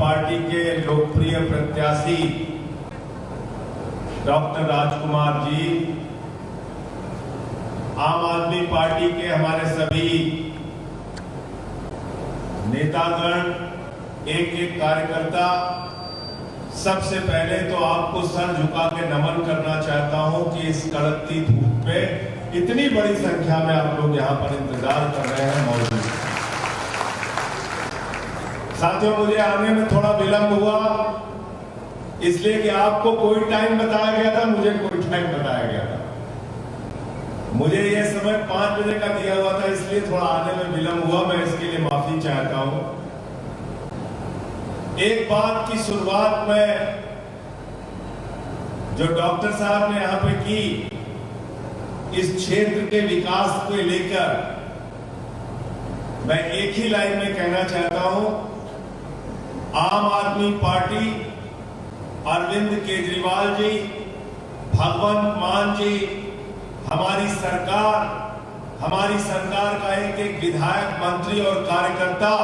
Party के लोकप्रिय प्रत्याशी डॉक्टर राजकुमार जी, आम आदमी पार्टी के हमारे सभी नेतागण, एक एक कार्यकर्ता, सबसे पहले तो आपको सर झुका के नमन करना चाहता हूं कि इस कड़कती धूप में इतनी बड़ी संख्या में आप लोग यहां पर इंतजार कर रहे हैं मौजूद। साथियों, मुझे आने में थोड़ा विलंब हुआ इसलिए कि आपको कोई टाइम बताया गया था, मुझे कोई टाइम बताया गया था। मुझे यह समय 5 बजे का दिया हुआ था, इसलिए थोड़ा आने में विलंब हुआ। मैं इसके लिए माफी चाहता हूं। एक बात की शुरुआत में जो डॉक्टर साहब ने यहां पे की, इस क्षेत्र के विकास को लेकर मैं एक ही लाइन में कहना चाहता हूं, आम आदमी पार्टी, अरविंद केजरीवाल जी, भगवंत मान जी, हमारी सरकार का एक एक विधायक, मंत्री और कार्यकर्ता,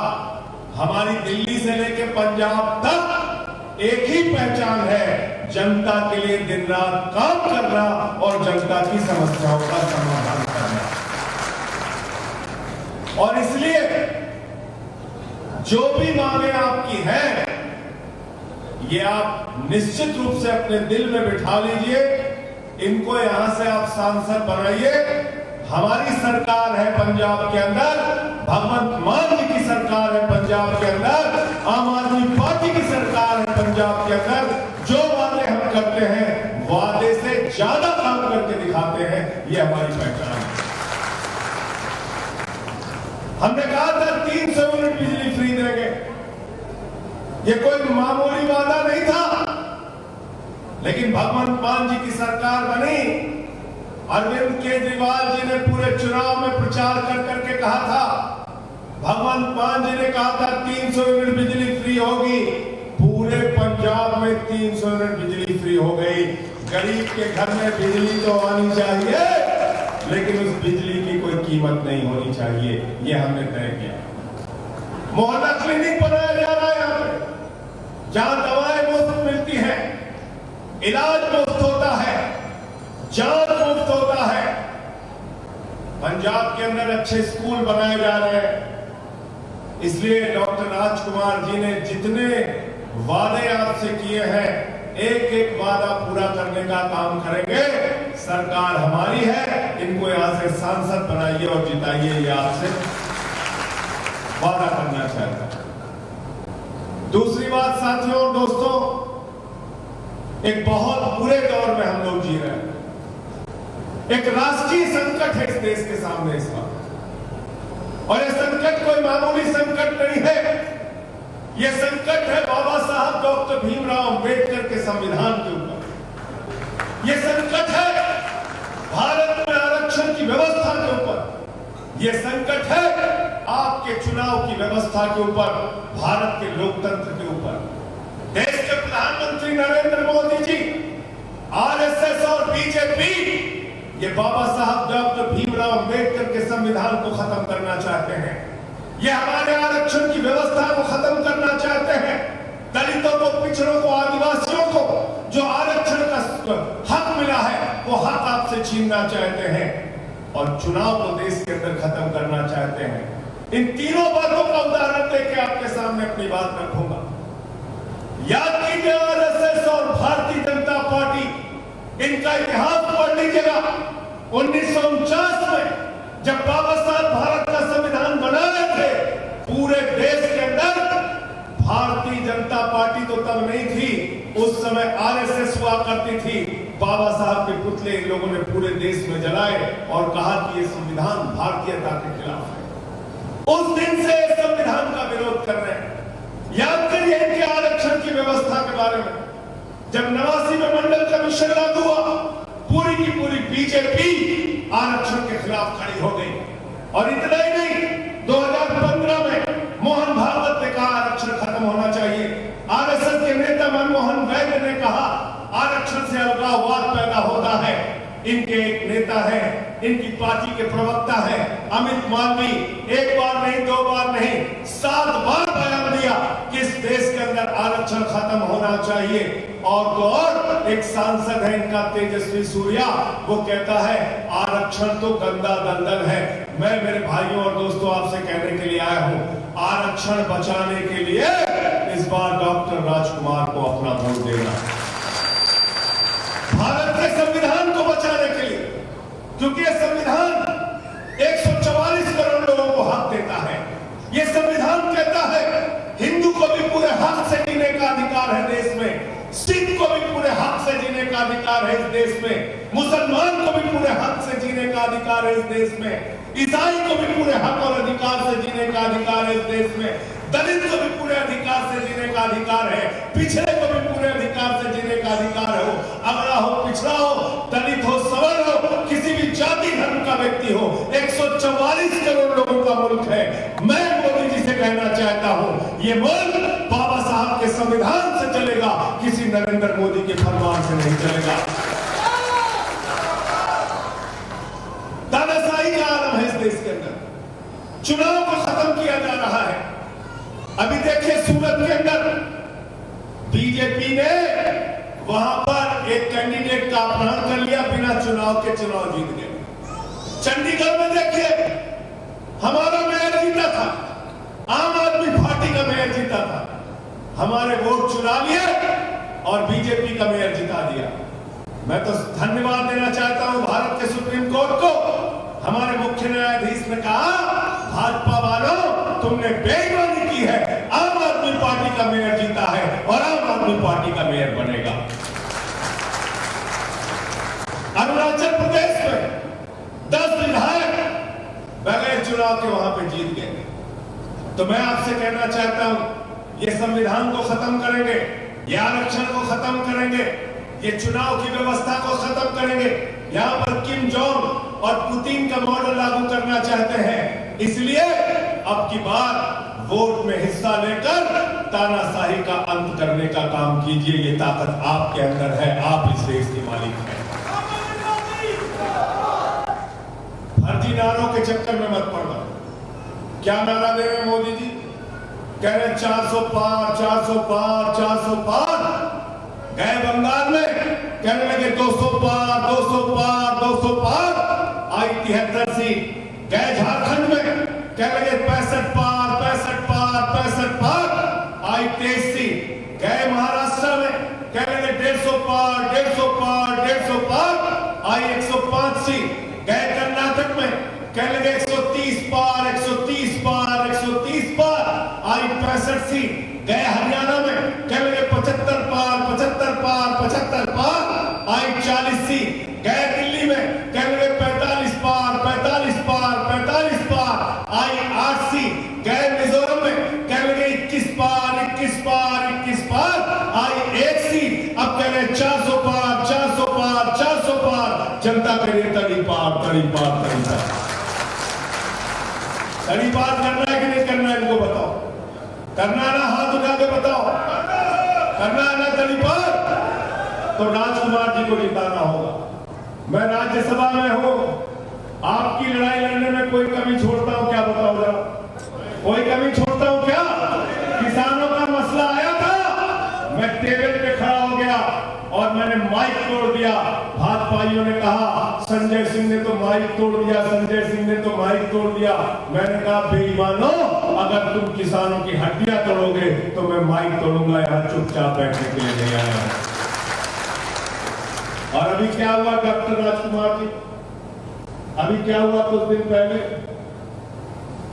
हमारी दिल्ली से लेकर पंजाब तक एक ही पहचान है, जनता के लिए दिन रात काम करना और जनता की समस्याओं का समाधान करना। और इसलिए जो भी मांगे आपकी हैं, ये आप निश्चित रूप से अपने दिल में बिठा लीजिए। इनको यहां से आप सांसद बनाइए। हमारी सरकार है पंजाब के अंदर, भगवंत मान जी की सरकार है पंजाब के अंदर, आम आदमी पार्टी की सरकार है पंजाब के अंदर। जो वादे हम करते हैं, वादे से ज्यादा काम करके दिखाते हैं, ये हमारी पहचान है। हमने कहा था 300 यूनिट बिजली फ्री देंगे, ये कोई मामूली वादा नहीं था। लेकिन भगवंत मान जी की सरकार बनी। अरविंद केजरीवाल जी ने पूरे चुनाव में प्रचार कर करके कहा था, भगवंत मान जी ने कहा था 300 यूनिट बिजली फ्री होगी। पूरे पंजाब में 300 यूनिट बिजली फ्री हो गई। गरीब के घर में बिजली तो आनी चाहिए, लेकिन उस बिजली की कोई कीमत नहीं होनी चाहिए, ये हमने तय किया। मोहल्ला क्लिनिक बनाया जा रहा है यहाँ पे, जहां दवाएं मुफ्त मिलती हैं, इलाज मुफ्त होता है, जांच मुफ्त होता है। पंजाब के अंदर अच्छे स्कूल बनाए जा रहे हैं। इसलिए डॉक्टर राजकुमार जी ने जितने वादे आपसे किए हैं, एक एक वादा पूरा करने का काम करेंगे। सरकार हमारी है, इनको यहां से सांसद बनाइए और जिताइए, ये आपसे वादा करना चाहता हूं। दूसरी बात साथियों और दोस्तों, एक बहुत बुरे दौर में हम लोग जी रहे हैं। एक राष्ट्रीय संकट है इस देश के सामने इस वक्त, और यह संकट कोई मामूली संकट नहीं है। यह संकट है बाबा साहब डॉक्टर भीमराव अंबेडकर के संविधान के ऊपर। यह संकट है भारत में आरक्षण की व्यवस्था के ऊपर। यह संकट है आपके चुनाव की व्यवस्था के ऊपर, भारत के लोकतंत्र के ऊपर। देश के प्रधानमंत्री नरेंद्र मोदी जी, आरएसएस और बीजेपी, ये बाबा साहब डॉक्टर भीमराव अंबेडकर के संविधान को खत्म करना चाहते हैं। ये हमारे आरक्षण की व्यवस्था को खत्म करना चाहते हैं। दलितों को, पिछड़ों को, आदिवासियों को जो आरक्षण का हक मिला है, वो हक आपसे छीनना चाहते हैं और चुनाव को देश के अंदर खत्म करना चाहते हैं। इन तीनों बातों का उदाहरण देकर आपके सामने अपनी बात रखूंगा। याद कीजिए, आरएसएस और भारतीय जनता पार्टी, इनका इतिहास पढ़ लीजिएगा। 1949 में जब बाबा साहब भारत का संविधान बना रहे थे, पूरे देश के अंदर भारतीय जनता पार्टी तो तब नहीं थी, उस समय आरएसएस हुआ करती थी। बाबा साहब के पुतले इन लोगों ने पूरे देश में जलाए और कहा कि यह संविधान भारतीयता के खिलाफ है। उस दिन से संविधान का विरोध कर रहे हैं। याद करिए इनके आरक्षण की व्यवस्था के बारे में। जब 89 में मंडल कमीशन लागू हुआ, पूरी की पूरी बीजेपी आरक्षण के खिलाफ खड़ी हो गई। और इतना ही नहीं, 2015 में मोहन भागवत ने कहा आरक्षण खत्म होना चाहिए। आरएसएस के नेता मनमोहन वैद्य ने कहा आरक्षण से अलगाववाद पैदा होता है। इनके एक नेता है, इनकी पार्टी के प्रवक्ता है अमित मालवीय, एक बार नहीं, दो बार नहीं, 7 बार बयान दिया कि इस देश के अंदर आरक्षण खत्म होना चाहिए। और तो और एक सांसद है इनका तेजस्वी सूर्या, वो कहता है आरक्षण तो गंदा दलदल है। मैं मेरे भाइयों और दोस्तों आपसे कहने के लिए आया हूं, आरक्षण बचाने के लिए इस बार डॉक्टर राजकुमार को अपना वोट देना, भारत के संविधान को बचाने के लिए, क्योंकि यह संविधान 144 करोड़ लोगों को हक देता है। यह संविधान कहता है हिंदू को भी पूरे हक से जीने का अधिकार है देश में, सिख को भी पूरे हक से जीने का अधिकार है इस देश में, मुसलमान को भी पूरे हक से जीने का अधिकार है इस देश में, ईसाई को भी पूरे हक और अधिकार से जीने का अधिकार है इस देश में, दलित को भी पूरे अधिकार से जीने का अधिकार है, पिछड़े को भी पूरे अधिकार से जीने का अधिकार हो, अगड़ा हो, पिछड़ा हो, दलित हो, सवर्ण हो, किसी भी जाति धर्म का व्यक्ति हो। 144 करोड़ लोगों का मुल्क है। मैं मोदी जी से कहना चाहता हूं, ये मुल्क बाबा साहब के संविधान से चलेगा, किसी नरेंद्र मोदी के फरमान से नहीं चलेगा। तानाशाही का आलम है इस देश के अंदर, चुनाव को खत्म किया जा रहा है। अभी देखिए सूरत के अंदर बीजेपी ने वहां पर एक कैंडिडेट का अपहरण कर लिया, बिना चुनाव के चुनाव जीत गए। चंडीगढ़ में देखिए हमारा मेयर जीता था, आम आदमी पार्टी का मेयर जीता था, हमारे वोट चुरा लिए और बीजेपी का मेयर जिता दिया। मैं तो धन्यवाद देना चाहता हूं भारत के सुप्रीम कोर्ट को। हमारे मुख्य न्यायाधीश ने कहा भाजपा वालों तुमने बेईमानी की है, आम आदमी पार्टी का मेयर जीता है और आम आदमी पार्टी का मेयर बनेगा। अरुणाचल प्रदेश में 10 विधायक बगैर चुनाव के वहां पे जीत गए। तो मैं आपसे कहना चाहता हूं ये संविधान को खत्म करेंगे, ये आरक्षण को खत्म करेंगे, ये चुनाव की व्यवस्था को खत्म करेंगे। यहां पर किम जोंग और पुतिन का मॉडल लागू करना चाहते हैं, इसलिए अब की बार वोट में हिस्सा लेकर तानाशाही का अंत करने का काम कीजिए। ये ताकत आपके अंदर है, आप इस देश के मालिक हैं। फर्जी नारों के चक्कर में मत पड़ना। क्या नारा दे रहे मोदी जी? कह रहे 400 पार, 400 पार, 400 पार। गए बंगाल में कहने लगे 200 पार, 200 पार, 200 पार, आई 73 सीट। गए झारखंड में कहने लगे 65 पार, 65 पार, 65 पार, आई 23 सीट। गए महाराष्ट्र में कहने लगे 150 पार, 150 पार, 150 पार, आई 105 सीट। गए कर्नाटक में कहने लगे 130 पार, 130 पार, 130 पार, आई 65 सीट। गए हरियाणा में कहने लगे 75 पार, 75 पार, 75 पार, आई 40 सीट। गए दिल्ली में कहने लगे 45 पार, 45 पार, 45 पार, आई 8 सीट। गए मिजोरम में कहने लगे 21 पार, 21 पार, 21 पार, आई 1 सीट। अब कह रहे 400 पार, 400 पार, 400 पार। जनता कह रही तड़ी पार, तड़ी पार, तड़ी पार। तड़ी पार करना है कि नहीं करना है, इनको बताओ। करना ना, हाथ उठा के बताओ। करना है ना तड़ी पार, तो राजकुमार जी को जिताना होगा। मैं राज्यसभा में हूं, आपकी लड़ाई लड़ने में कोई कमी छोड़ता हूं क्या? बताओ जरा, कोई कमी छोड़ता हूं क्या? किसानों का मसला आया था, मैं टेबल पे खड़ा हो गया और मैंने माइक तोड़ दिया। भाजपाइयों ने कहा संजय सिंह ने तो माइक तोड़ दिया, संजय सिंह ने तो माइक तोड़ दिया। मैंने कहा बेईमानों, अगर तुम किसानों की हड्डियां तोड़ोगे तो मैं माइक तोड़ूंगा, यहां चुपचाप बैठने के लिए नहीं आया। और अभी क्या हुआ डॉक्टर राजकुमार जी? अभी क्या हुआ कुछ दिन पहले?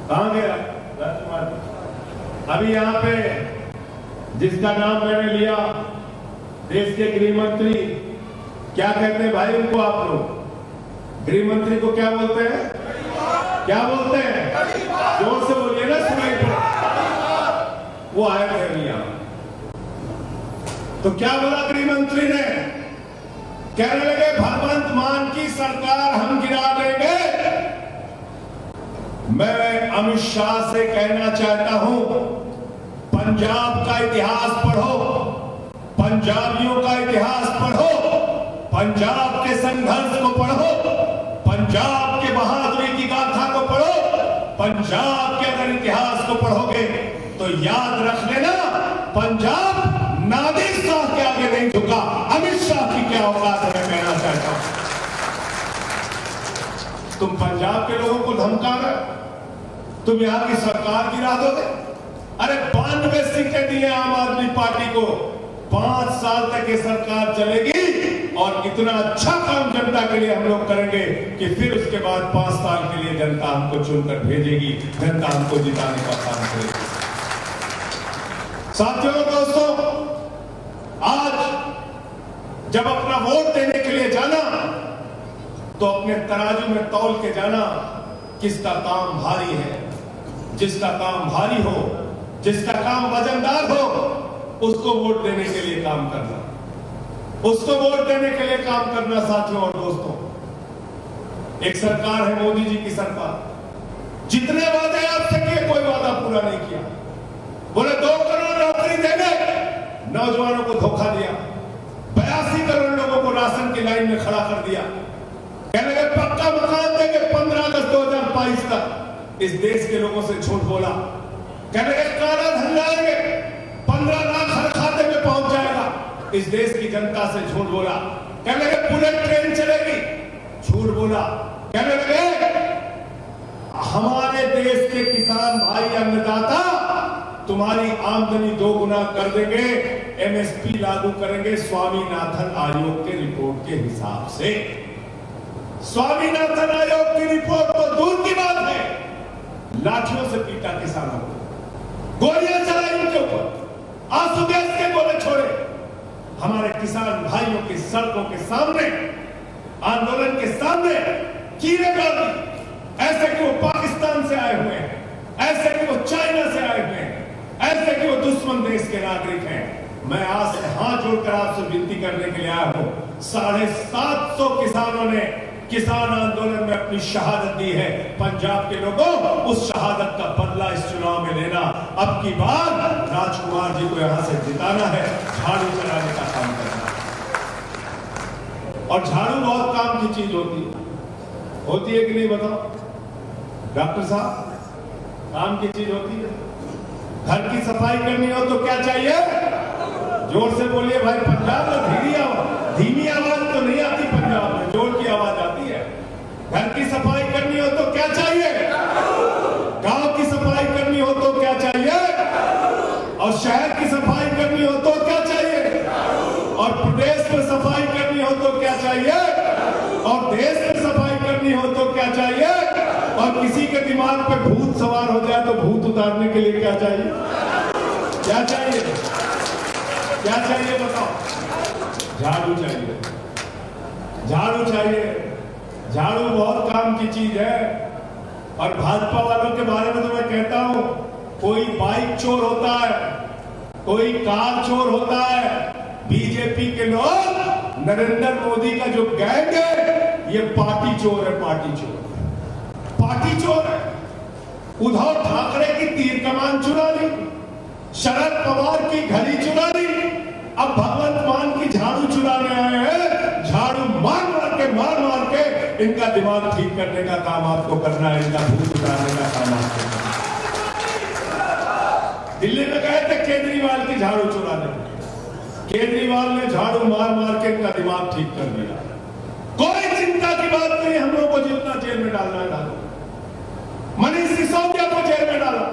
कहां गया राजकुमार जी? अभी यहां पे जिसका नाम मैंने लिया, देश के गृह मंत्री, क्या कहते हैं भाई उनको आप लोग? गृह मंत्री को क्या बोलते हैं? क्या बोलते हैं? जोर से बोलिए ना, सुनाई पड़े। वो आए थे अभी यहां, तो क्या बोला गृह मंत्री ने? कहने लगे भगवंत मान की सरकार हम गिरा देंगे। मैं अमित शाह से कहना चाहता हूं, पंजाब का इतिहास पढ़ो, पंजाबियों का इतिहास पढ़ो, पंजाब के संघर्ष को पढ़ो, पंजाब के बहादुरी की गाथा को पढ़ो। पंजाब के अगर इतिहास को पढ़ोगे तो याद रख लेना, पंजाब नादिर शाह के आगे नहीं झुका। अमित शाह की क्या औकात है, मैं कहना चाहता हूं। तुम पंजाब के लोगों को धमका रहे, तुम यहां की सरकार गिरा दोगे। अरे 92 सीटें दी है आम आदमी पार्टी को, 5 साल तक ये सरकार चलेगी और इतना अच्छा काम जनता के लिए हम लोग करेंगे कि फिर उसके बाद 5 साल के लिए जनता हमको चुनकर भेजेगी, जनता हमको जिताने का काम करेगी। साथियों और दोस्तों, आज जब अपना वोट देने के लिए जाना तो अपने तराजू में तौल के जाना किसका काम भारी है। जिसका काम भारी हो, जिसका काम वजनदार हो, उसको वोट देने के लिए काम करना, उसको वोट देने के लिए काम करना। साथियों और दोस्तों, एक सरकार है मोदी जी की सरकार, जितने वादे आपसे किए कोई वादा पूरा नहीं किया। बोले 2 करोड़ नौकरी देंगे, नौजवानों को धोखा दिया। 82 करोड़ लोगों को राशन की लाइन में खड़ा कर दिया। कहने लगे पक्का मकान देंगे 15 अगस्त 2022 तक, इस देश के लोगों से झूठ बोला। कहने लगे काला धन लाएंगे, 15 लाख हर खाते में पहुंच जाएगा, इस देश की जनता से झूठ बोला। कहने लगे बुलेट ट्रेन चलेगी, झूठ बोला। कहने लगे हमारे देश के किसान भाई अन्नदाता तुम्हारी आमदनी 2 गुना कर देंगे, एमएसपी लागू करेंगे स्वामीनाथन आयोग के रिपोर्ट के हिसाब से। स्वामीनाथन आयोग की रिपोर्ट तो दूर की बात है, लाठियों से पीटा किसानों को, गोलियां चलाई उनके ऊपर, आंसू गैस के गोले छोड़े। हमारे किसान भाइयों की सड़कों के सामने, आंदोलन के सामने कीड़े डाल दी, ऐसे कि वो पाकिस्तान से आए हुए हैं, ऐसे कि वो चाइना से आए हुए हैं, ऐसे कि वो दुश्मन देश के नागरिक हैं। मैं आज से हाथ जोड़कर आपसे विनती करने के लिए आया हूं। 750 किसानों ने किसान आंदोलन में अपनी शहादत दी है। पंजाब के लोगों, उस शहादत का बदला इस चुनाव में लेना। अब की बार राजकुमार जी को यहां से जिताना है, झाड़ू चलाने का काम करना है। और झाड़ू बहुत काम की चीज होती है कि नहीं बताओ डॉक्टर साहब? काम की चीज होती है। घर की सफाई करनी हो तो क्या चाहिए? जोर से बोलिए भाई। पंजाब में धीमी आवाज तो नहीं आती, पंजाब में जोर की आवाज आती है। घर की सफाई करनी हो तो क्या चाहिए? गांव की सफाई करनी हो तो क्या चाहिए? और शहर की सफाई करनी हो तो क्या चाहिए? और प्रदेश में सफाई करनी हो तो क्या चाहिए? और देश में सफाई करनी हो तो क्या चाहिए? और किसी के दिमाग पे भूत सवार हो जाए तो भूत उतारने के लिए क्या चाहिए? क्या चाहिए? क्या चाहिए बताओ? झाड़ू चाहिए, झाड़ू चाहिए। झाड़ू बहुत काम की चीज है। और भाजपा वालों के बारे में तो मैं कहता हूं, कोई बाइक चोर होता है, कोई कार चोर होता है। बीजेपी के लोग, नरेंद्र मोदी का जो गैंग है, ये पार्टी चोर है, पार्टी चोर, पार्टी चोर है। उद्धव ठाकरे की तीर कमान चुरा ली, शरद पवार की घड़ी चुरा ली, अब भगवंत मान की झाड़ू चुराने आए हैं। झाड़ू मार मार के इनका दिमाग ठीक करने का काम आपको करना है, इनका भूत उतारने का काम आपको करना है। दिल्ली में गए थे केजरीवाल की झाड़ू चुराने, केजरीवाल ने झाड़ू मार के इनका दिमाग ठीक कर दिया। कोई चिंता की बात नहीं, हम लोग को जितना जेल में डालना है डालो। मनीष सिसोदिया को जेल में डाला,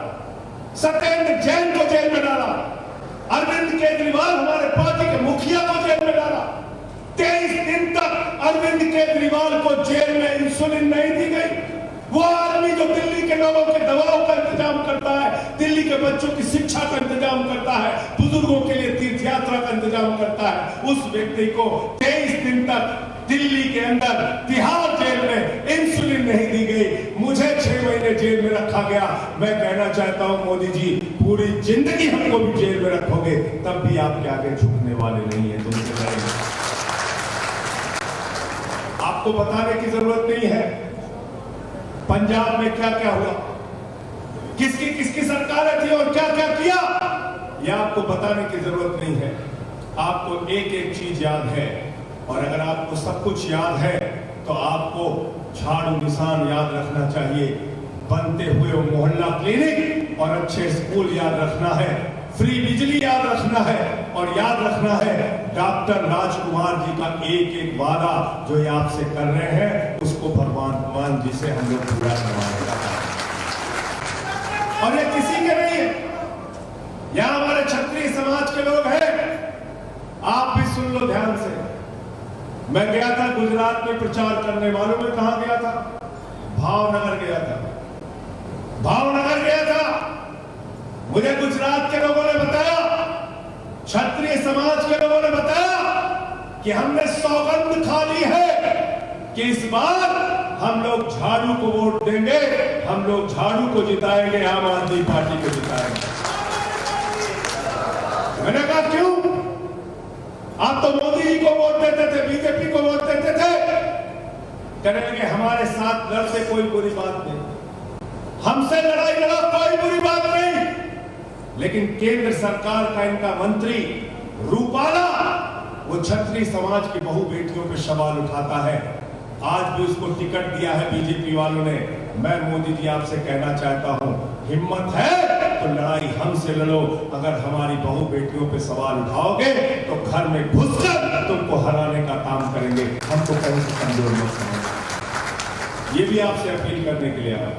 सत्येंद्र जैन को जेल में डाला, अरविंद केजरीवाल हमारे पार्टी के मुखिया को जेल में डाला। 23 दिन तक अरविंद केजरीवाल को जेल में इंसुलिन नहीं दी गई। वो आदमी जो दिल्ली के लोगों के दवाओं का इंतजाम करता है, दिल्ली के बच्चों की शिक्षा का इंतजाम करता है, बुजुर्गों के लिए तीर्थ यात्रा का इंतजाम करता है, उस व्यक्ति को 23 दिन तक दिल्ली के अंदर तिहाड़ जेल में इंसुलिन नहीं दी गई। मुझे 6 महीने जेल में रखा गया। मैं कहना चाहता हूं मोदी जी, पूरी जिंदगी हमको भी जेल में रखोगे, तब भी आपके आगे झुकने वाले नहीं है, तुमसे लड़ेंगे। आपको बताने की जरूरत नहीं है पंजाब में क्या क्या हुआ, किसकी किसकी सरकारें थी और क्या क्या किया, यह आपको बताने की जरूरत नहीं है। आपको एक एक चीज याद है, और अगर आपको सब कुछ याद है तो आपको झाड़ू निशान याद रखना चाहिए, बनते हुए मोहल्ला क्लिनिक और अच्छे स्कूल याद रखना है, फ्री बिजली याद रखना है, और और याद रखना है डॉक्टर राजकुमार जी का एक एक वादा जो ये आपसे कर रहे हैं उसको भगवान जी से हम लोग पूरा करवाने का काम। और ये किसी के नहीं है, यहां हमारे क्षत्रिय समाज के लोग हैं। आप भी सुन लो ध्यान से। मैं गया था गुजरात में प्रचार करने, मालूम है कहां गया था? भावनगर गया था। भावनगर गया था। मुझे गुजरात के लोगों ने बताया, क्षत्रिय समाज के लोगों ने बताया कि हमने सौगंध खा ली है कि इस बार हम लोग झाड़ू को वोट देंगे, हम लोग झाड़ू को जिताएंगे, आम आदमी पार्टी को जिताएंगे। मैंने कहा क्यों? आप तो मोदी जी को वोट देते थे, बीजेपी को वोट देते थे। कहने लगे हमारे साथ लड़ते कोई बुरी बात नहीं, हमसे लड़ाई लड़ा कोई बुरी बात नहीं, लेकिन केंद्र सरकार का इनका मंत्री रूपाला वो क्षत्रिय समाज की बहु बेटियों पे सवाल उठाता है। आज भी उसको टिकट दिया है बीजेपी वालों ने। मैं मोदी जी आपसे कहना चाहता हूं, हिम्मत है तो लड़ाई हमसे लड़ो। अगर हमारी बहु बेटियों पे सवाल उठाओगे तो घर में घुसकर तुमको हराने का काम करेंगे। हमको कहीं से कमजोर मत समझो। ये भी आपसे अपील करने के लिए आया।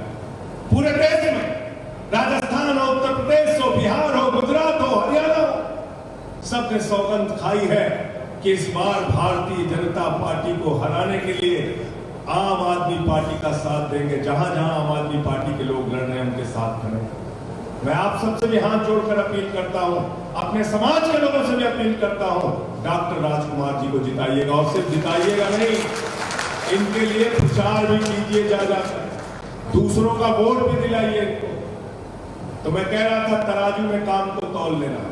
पूरे देश में राजस्थान हो, उत्तर प्रदेश हो, बिहार हो, गुजरात हो, हरियाणा हो, सबने सौगंध खाई है कि इस बार भारतीय जनता पार्टी को हराने के लिए आम आदमी पार्टी का साथ देंगे। जहां जहां आम आदमी पार्टी के लोग लड़ रहे हैं उनके साथ खड़े। मैं आप सबसे भी हाथ जोड़कर अपील करता हूं, अपने समाज के लोगों से भी अपील करता हूं, डॉक्टर राजकुमार जी को जिताइएगा। और सिर्फ जिताइएगा नहीं, इनके लिए प्रचार भी कीजिए, जा जाकर दूसरों का वोट भी दिलाइए इनको। तो मैं कह रहा था तराजू में काम को तौल लेना,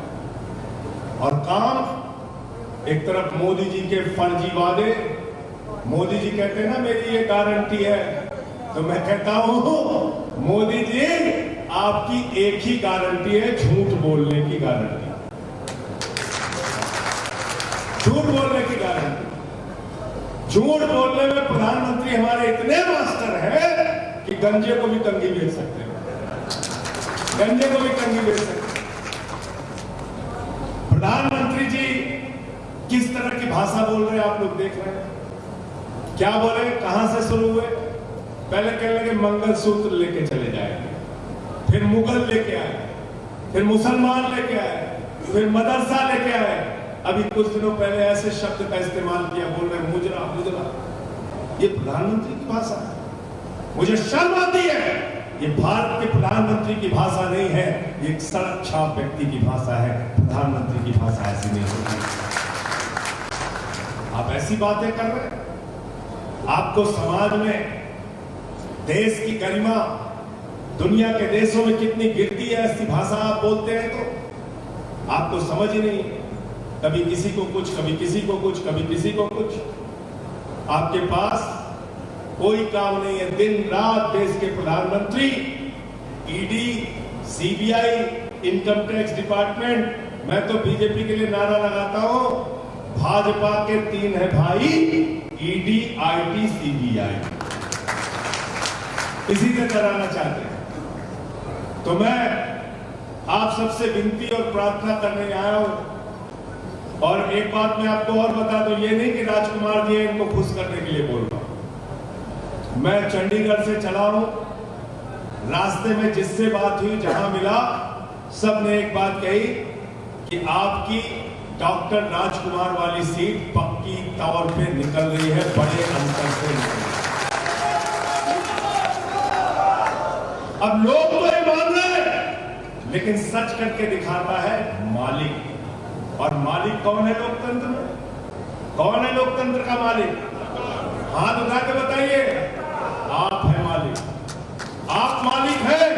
और काम एक तरफ मोदी जी के फर्जी वादे, मोदी जी कहते हैं ना मेरी ये गारंटी है, तो मैं कहता हूं मोदी जी आपकी एक ही गारंटी है, झूठ बोलने की गारंटी। झूठ बोलने की गारंटी। झूठ बोलने में प्रधानमंत्री हमारे इतने मास्टर हैं कि गंजे को भी कंगी बेच सकते हैं, गंजे को भी कंगी बेच सकते हैं। प्रधानमंत्री जी किस तरह की भाषा बोल रहे हैं आप लोग देख रहे हैं। क्या बोले, कहां से शुरू हुए? पहले कहने लगे मंगलसूत्र लेके चले जाएंगे, फिर मुगल लेके आए, फिर मुसलमान लेके आए, फिर मदरसा लेके आए। अभी कुछ दिनों पहले ऐसे शब्द का इस्तेमाल किया, बोल रहे मुजरा मुजरा। ये प्रधानमंत्री की भाषा है, मुझे शर्म आती है। ये भारत के प्रधानमंत्री की भाषा नहीं है, ये एक सड़क छाप व्यक्ति की भाषा है। प्रधानमंत्री की भाषा ऐसी नहीं होती। आप ऐसी बातें कर रहे हैं, आपको समाज में देश की गरिमा दुनिया के देशों में कितनी गिरती है, ऐसी भाषा आप बोलते हैं तो आपको समझ ही नहीं। कभी किसी को कुछ, कभी किसी को कुछ, कभी किसी को कुछ। आपके पास कोई काम नहीं है। दिन रात देश के प्रधानमंत्री, ED, CBI, income tax department, मैं तो बीजेपी के लिए नारा लगाता हूं, भाजपा के 3 है भाई, ईडी, आईटी, सीबीआई, इसी से कराना चाहते हैं। तो मैं आप सबसे विनती और प्रार्थना करने आया हूं। और एक बात मैं आपको और बता दूं, ये नहीं कि राजकुमार जी इनको खुश करने के लिए बोल रहा हूं। मैं चंडीगढ़ से चला हूं, रास्ते में जिससे बात हुई, जहां मिला, सबने एक बात कही कि आपकी डॉक्टर राजकुमार वाली सीट पक्की तौर पे निकल रही है, बड़े अंतर से निकल रही है। अब लोग तो ये मान रहे हैं, लेकिन सच करके दिखाता है मालिक। और मालिक कौन है लोकतंत्र में? कौन है लोकतंत्र का मालिक? हाथ उठा के बताइए। आप है मालिक। आप मालिक हैं।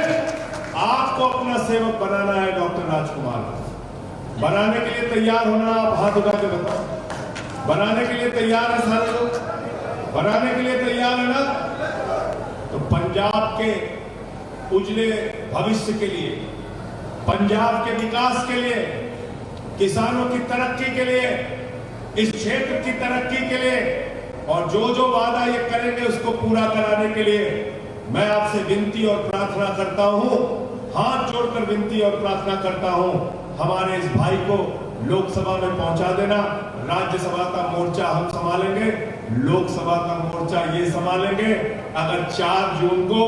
आपको अपना सेवक बनाना है डॉक्टर राजकुमार। बनाने के लिए तैयार होना, आप हाथ उठा के बताओ। बनाने के लिए तैयार है सारे लोग? बनाने के लिए तैयार है ना? तो पंजाब के उजले भविष्य के लिए, पंजाब के विकास के लिए, किसानों की तरक्की के लिए, इस क्षेत्र की तरक्की के लिए, और जो जो वादा ये करेंगे उसको पूरा कराने के लिए मैं आपसे विनती और प्रार्थना करता हूं, हाथ जोड़कर विनती और प्रार्थना करता हूं, हमारे इस भाई को लोकसभा में पहुंचा देना। राज्यसभा का मोर्चा हम संभालेंगे, लोकसभा का मोर्चा ये संभालेंगे। अगर 4 जून को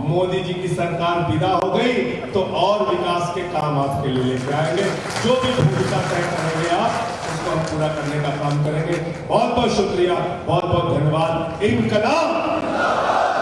मोदी जी की सरकार विदा हो गई तो और विकास के काम आपके लिए लेके आएंगे। जो भी भूमिका तय करेंगे आप, उसको हम पूरा करने का काम करेंगे। बहुत बहुत शुक्रिया, बहुत बहुत धन्यवाद। इंकलाब